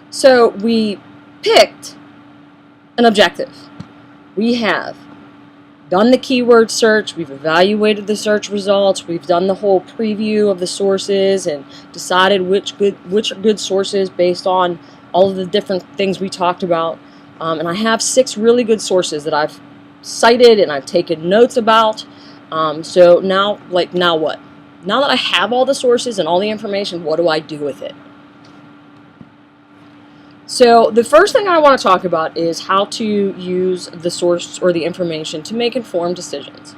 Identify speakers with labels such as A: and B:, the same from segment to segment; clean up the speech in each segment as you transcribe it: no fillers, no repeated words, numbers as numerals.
A: So we picked an objective. We have done the keyword search, we've evaluated the search results, we've done the whole preview of the sources and decided which are good sources based on all of the different things we talked about. And I have 6 really good sources that I've cited and I've taken notes about. So now what? Now that I have all the sources and all the information, what do I do with it? So the first thing I want to talk about is how to use the source or the information to make informed decisions,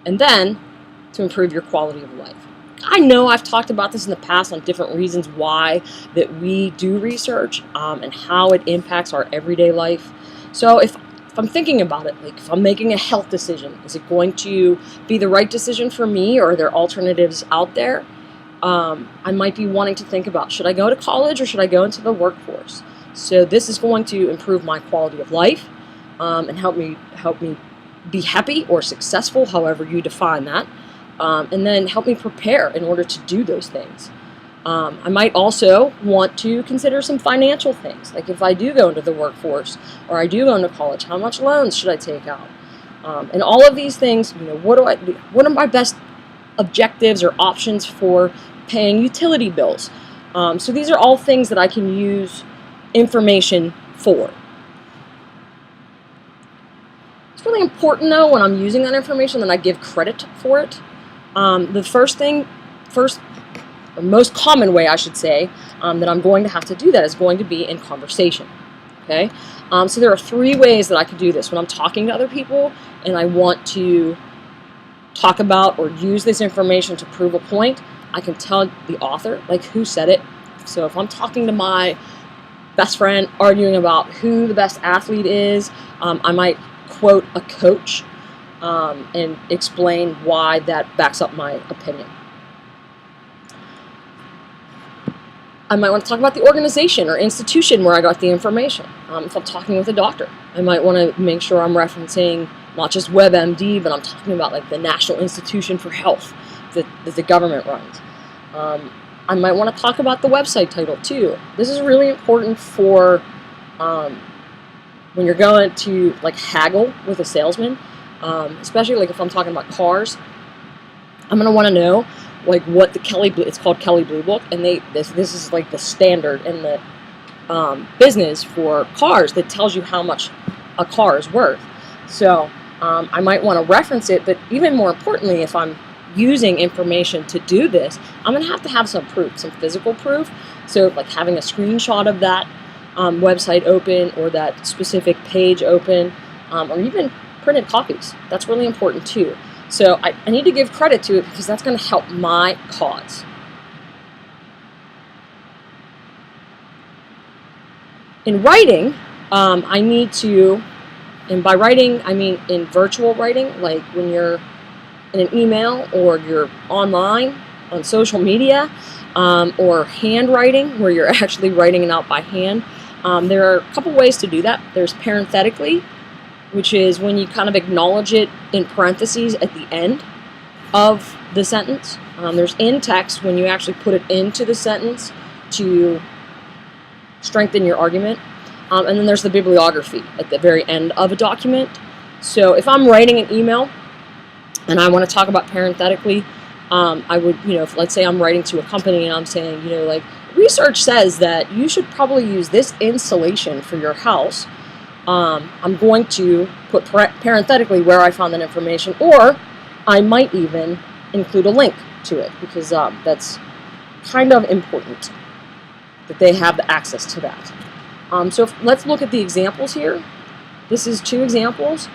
A: and then to improve your quality of life. I know I've talked about this in the past on different reasons why that we do research and how it impacts our everyday life. So if I'm thinking about it, like if I'm making a health decision, is it going to be the right decision for me, or are there alternatives out there? I might be wanting to think about, should I go to college or should I go into the workforce? So this is going to improve my quality of life and help me be happy or successful, however you define that, and then help me prepare in order to do those things. I might also want to consider some financial things, like if I do go into the workforce or I do go into college, how much loans should I take out? And all of these things, what are my best objectives or options for paying utility bills? So these are all things that I can use information for. It's really important though when I'm using that information that I give credit for it. The most common way I should say that I'm going to have to do that is going to be in conversation. Okay, so there are 3 ways that I could do this when I'm talking to other people and I want to talk about or use this information to prove a point. I can tell the author, like, who said it. So if I'm talking to my best friend arguing about who the best athlete is, I might quote a coach and explain why that backs up my opinion. I might want to talk about the organization or institution where I got the information. If I'm talking with a doctor, I might want to make sure I'm referencing not just WebMD, but I'm talking about like the National Institution for Health that the government runs. I might want to talk about the website title too. This is really important for when you're going to like haggle with a salesman, especially like if I'm talking about cars. I'm going to want to know like what the it's called Kelley Blue Book, and this is like the standard in the business for cars that tells you how much a car is worth. So I might want to reference it, but even more importantly, if I'm using information to do this, I'm going to have some proof, some physical proof. So like having a screenshot of that website open or that specific page open, or even printed copies. That's really important too. So I need to give credit to it because that's going to help my cause. In writing, I need to, and by writing I mean in virtual writing, like when you're in an email or you're online on social media, or handwriting where you're actually writing it out by hand. There are a couple ways to do that. There's parenthetically, which is when you kind of acknowledge it in parentheses at the end of the sentence. There's in text when you actually put it into the sentence to strengthen your argument. And then there's the bibliography at the very end of a document. So if I'm writing an email and I want to talk about parenthetically, I would, if let's say I'm writing to a company and I'm saying, like, research says that you should probably use this insulation for your house. I'm going to put parenthetically where I found that information, or I might even include a link to it because that's kind of important that they have the access to that. So let's look at the examples here. This is 2 examples.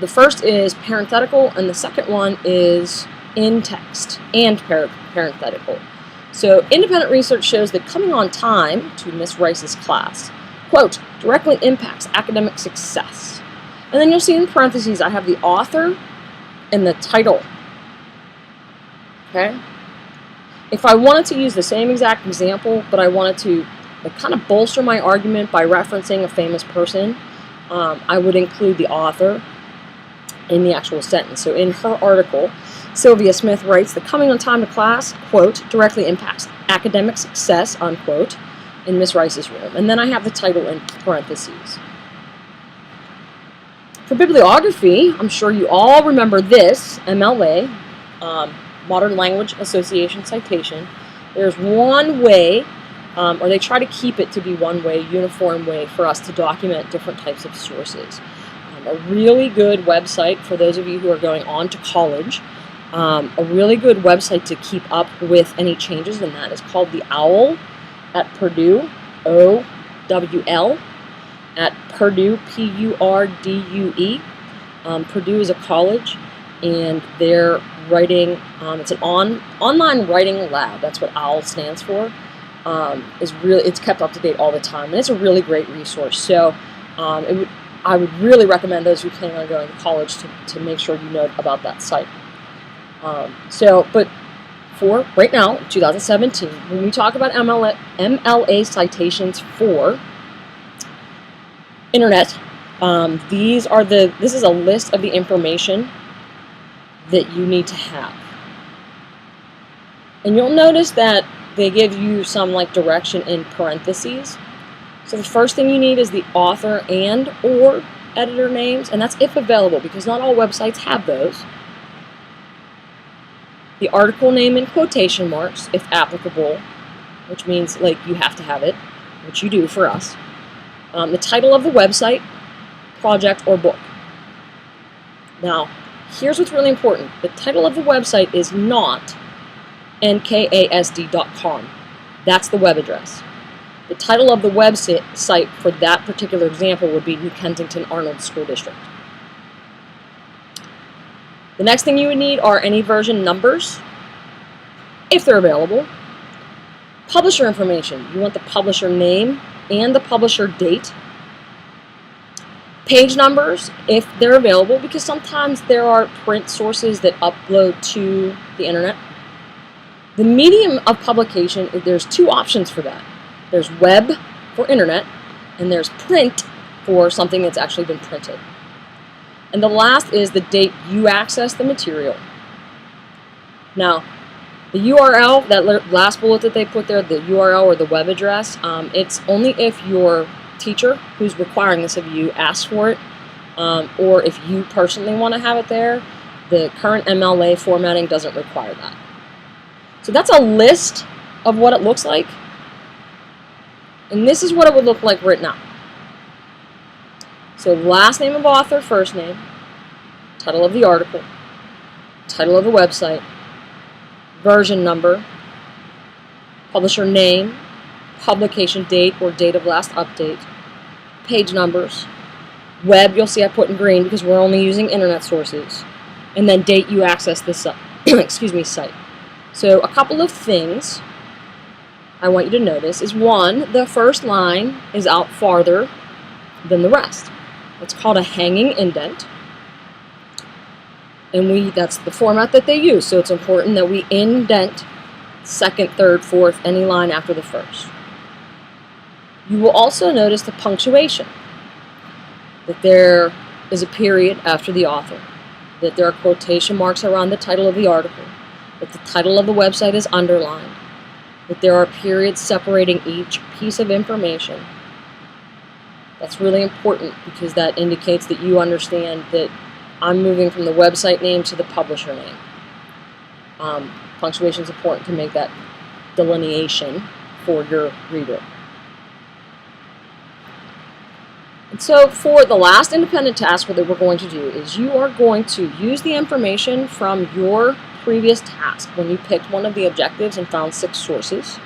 A: The first is parenthetical, and the second one is in text and parenthetical. So independent research shows that coming on time to Miss Rice's class, quote, directly impacts academic success. And then you'll see in parentheses I have the author and the title. Okay? If I wanted to use the same exact example, but I wanted to kind of bolster my argument by referencing a famous person, I would include the author in the actual sentence. So in her article, Sylvia Smith writes that coming on time to class, quote, directly impacts academic success, unquote. in Miss Rice's room. And then I have the title in parentheses. For bibliography, I'm sure you all remember this, MLA, Modern Language Association citation. There's one way, or they try to keep it to be one way, uniform way for us to document different types of sources. A really good website for those of you who are going on to college, a really good website to keep up with any changes in that is called the OWL at Purdue, OWL, at Purdue, Purdue. Purdue is a college, and they're writing, it's an online writing lab, that's what OWL stands for, it's kept up to date all the time, and it's a really great resource. So I would really recommend those who plan on going to college to make sure you know about that site. But for right now, 2017, when we talk about MLA citations for internet, this is a list of the information that you need to have. And you'll notice that they give you some like direction in parentheses. So the first thing you need is the author and or editor names, and that's if available, because not all websites have those. The article name in quotation marks, if applicable, which means like you have to have it, which you do for us. The title of the website, project, or book. Now, here's what's really important. The title of the website is not nkasd.com. That's the web address. The title of the website for that particular example would be New Kensington Arnold School District. The next thing you would need are any version numbers, if they're available. Publisher information. You want the publisher name and the publisher date. Page numbers, if they're available, because sometimes there are print sources that upload to the internet. The medium of publication, there's two options for that. There's web for internet, and there's print for something that's actually been printed. And the last is the date you access the material. Now, the URL, that last bullet that they put there, the URL or the web address, it's only if your teacher who's requiring this of you asks for it, or if you personally want to have it there. The current MLA formatting doesn't require that. So that's a list of what it looks like. And this is what it would look like written out. So last name of author, first name, title of the article, title of the website, version number, publisher name, publication date or date of last update, page numbers, web, you'll see I put in green because we're only using internet sources, and then date you access this site. So a couple of things I want you to notice is, one, the first line is out farther than the rest. It's called a hanging indent, and that's the format that they use, so it's important that we indent second, third, fourth, any line after the first. You will also notice the punctuation, that there is a period after the author, that there are quotation marks around the title of the article, that the title of the website is underlined, that there are periods separating each piece of information. That's really important because that indicates that you understand that I'm moving from the website name to the publisher name. Punctuation is important to make that delineation for your reader. And so for the last independent task that we're going to do is you are going to use the information from your previous task when you picked one of the objectives and found 6 sources.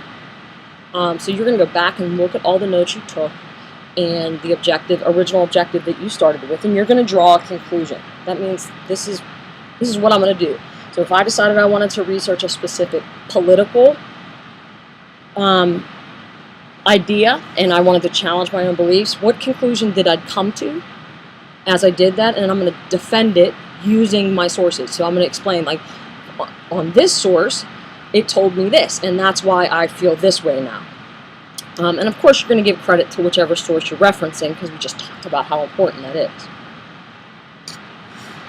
A: So you're going to go back and look at all the notes you took and the original objective that you started with, and you're going to draw a conclusion. That means this is what I'm going to do. So if I decided I wanted to research a specific political idea and I wanted to challenge my own beliefs, what conclusion did I come to as I did that? And I'm going to defend it using my sources. So I'm going to explain, like, on this source, it told me this, and that's why I feel this way now. And of course, you're going to give credit to whichever source you're referencing, because we just talked about how important that is.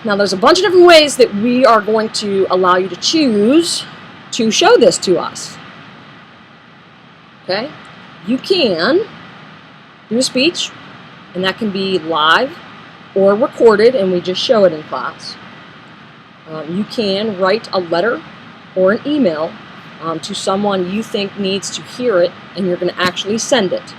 A: Now, there's a bunch of different ways that we are going to allow you to choose to show this to us. Okay? You can do a speech, and that can be live or recorded, and we just show it in class. You can write a letter or an email to someone you think needs to hear it, and you're going to actually send it.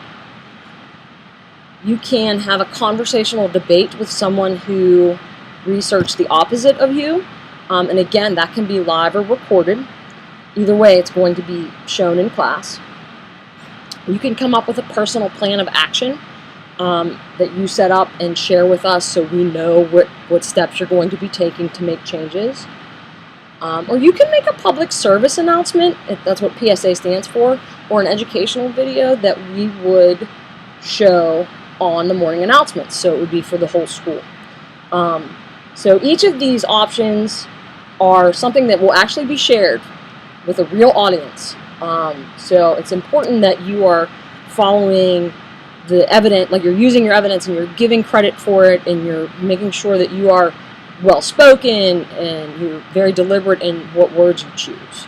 A: You can have a conversational debate with someone who researched the opposite of you, and again, that can be live or recorded. Either way, it's going to be shown in class. You can come up with a personal plan of action that you set up and share with us so we know what steps you're going to be taking to make changes. Or you can make a public service announcement, if that's what PSA stands for, or an educational video that we would show on the morning announcements, so it would be for the whole school. So each of these options are something that will actually be shared with a real audience. So it's important that you are following the evidence, like you're using your evidence and you're giving credit for it, and you're making sure that you are well spoken and you're very deliberate in what words you choose.